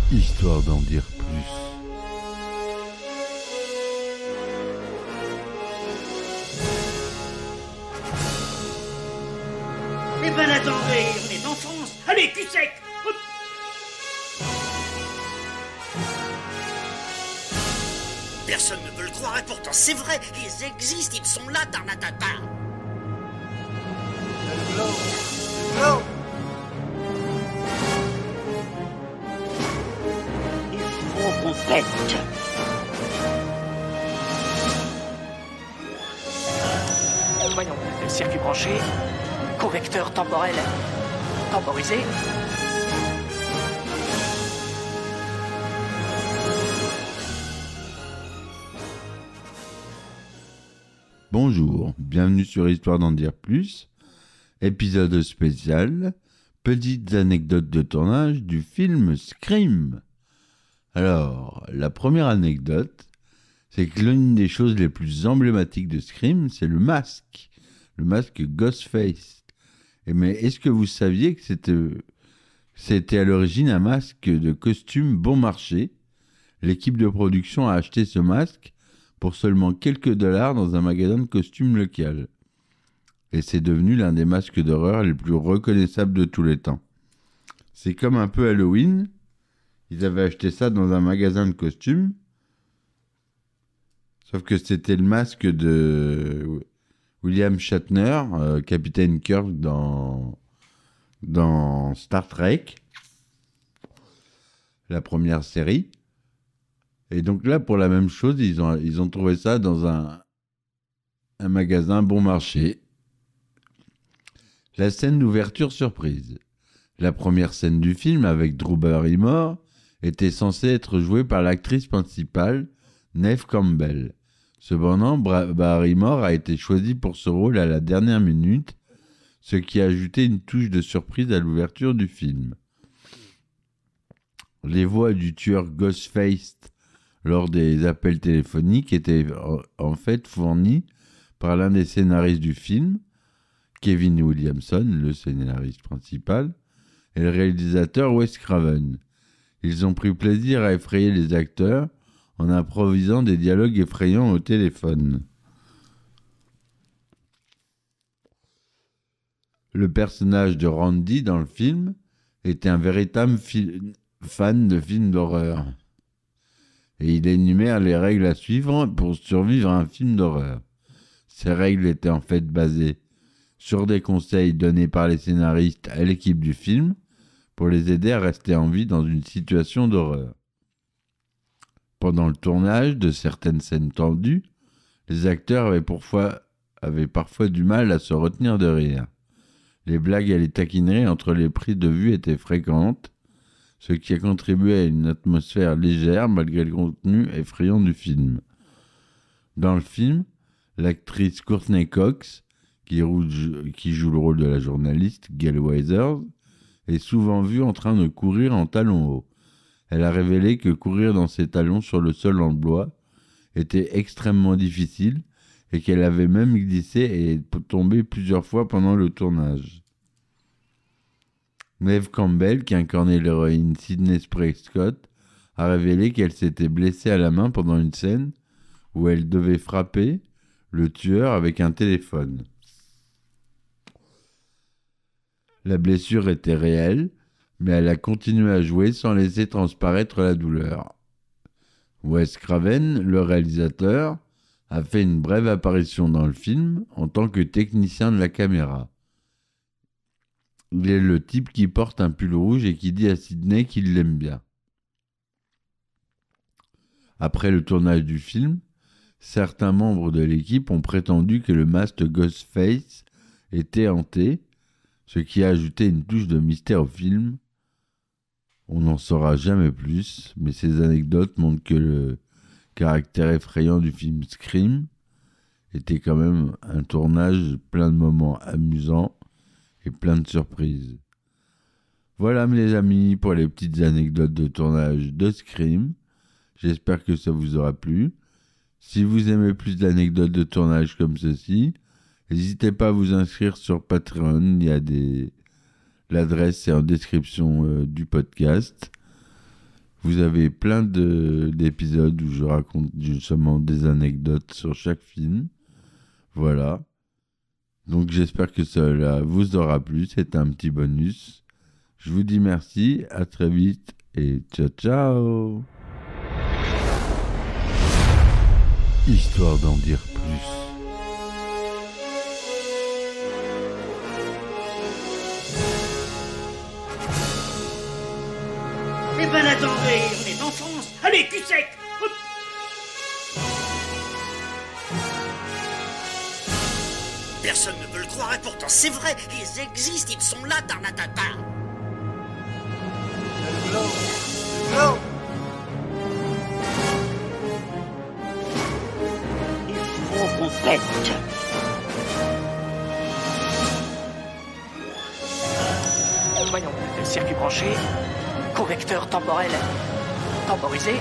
Histoire d'en dire plus. Eh ben attendez, on est en France. Allez, cul sec. Hop. Personne ne veut le croire et pourtant c'est vrai, ils existent, ils sont là, Tarnatata. Non. Il faut qu'on pète. Voyons, circuit branché, correcteur temporel temporisé. Bonjour, bienvenue sur Histoire d'en dire plus, épisode spécial, petites anecdotes de tournage du film Scream. Alors, la première anecdote, c'est que l'une des choses les plus emblématiques de Scream, c'est le masque Ghostface. Mais est-ce que vous saviez que c'était à l'origine un masque de costume bon marché? L'équipe de production a acheté ce masque pour seulement quelques dollars dans un magasin de costumes local. Et c'est devenu l'un des masques d'horreur les plus reconnaissables de tous les temps. C'est comme un peu Halloween. Ils avaient acheté ça dans un magasin de costumes. Sauf que c'était le masque de William Shatner, Capitaine Kirk dans Star Trek, la première série. Et donc là, pour la même chose, ils ont trouvé ça dans un magasin bon marché. La scène d'ouverture surprise. La première scène du film, avec Drew Barrymore, était censée être jouée par l'actrice principale, Neve Campbell. Cependant, Barrymore a été choisie pour ce rôle à la dernière minute, ce qui a ajouté une touche de surprise à l'ouverture du film. Les voix du tueur Ghostface lors des appels téléphoniques étaient en fait fournies par l'un des scénaristes du film, Kevin Williamson, le scénariste principal, et le réalisateur Wes Craven. Ils ont pris plaisir à effrayer les acteurs en improvisant des dialogues effrayants au téléphone. Le personnage de Randy dans le film était un véritable fan de films d'horreur. Et il énumère les règles à suivre pour survivre à un film d'horreur. Ces règles étaient en fait basées sur des conseils donnés par les scénaristes à l'équipe du film pour les aider à rester en vie dans une situation d'horreur. Pendant le tournage de certaines scènes tendues, les acteurs avaient parfois du mal à se retenir de rire. Les blagues et les taquineries entre les prises de vue étaient fréquentes, ce qui a contribué à une atmosphère légère malgré le contenu effrayant du film. Dans le film, l'actrice Courtney Cox, qui joue le rôle de la journaliste Gail Weathers, est souvent vue en train de courir en talons hauts. Elle a révélé que courir dans ses talons sur le sol en bois était extrêmement difficile et qu'elle avait même glissé et tombé plusieurs fois pendant le tournage. Neve Campbell, qui incarnait l'héroïne Sydney Prescott, a révélé qu'elle s'était blessée à la main pendant une scène où elle devait frapper le tueur avec un téléphone. La blessure était réelle, mais elle a continué à jouer sans laisser transparaître la douleur. Wes Craven, le réalisateur, a fait une brève apparition dans le film en tant que technicien de la caméra. Il est le type qui porte un pull rouge et qui dit à Sydney qu'il l'aime bien. Après le tournage du film, certains membres de l'équipe ont prétendu que le masque Ghostface était hanté, ce qui a ajouté une touche de mystère au film. On n'en saura jamais plus, mais ces anecdotes montrent que le caractère effrayant du film Scream était quand même un tournage plein de moments amusants et plein de surprises. Voilà mes amis pour les petites anecdotes de tournage de Scream. J'espère que ça vous aura plu. Si vous aimez plus d'anecdotes de tournage comme ceci, n'hésitez pas à vous inscrire sur Patreon. L'adresse est en description du podcast. Vous avez plein d'épisodes où je raconte justement des anecdotes sur chaque film. Voilà. Donc j'espère que cela vous aura plu. C'est un petit bonus. Je vous dis merci, à très vite et ciao ciao. Histoire d'en dire plus. Eh ben attendez, on est en France. Allez, cul sec. Hop. Personne ne veut le croire et pourtant c'est vrai. Ils existent, ils sont là, Tarnatata. Non. Il faut qu'on pète. Voyons, circuit branché, correcteur temporel temporisé,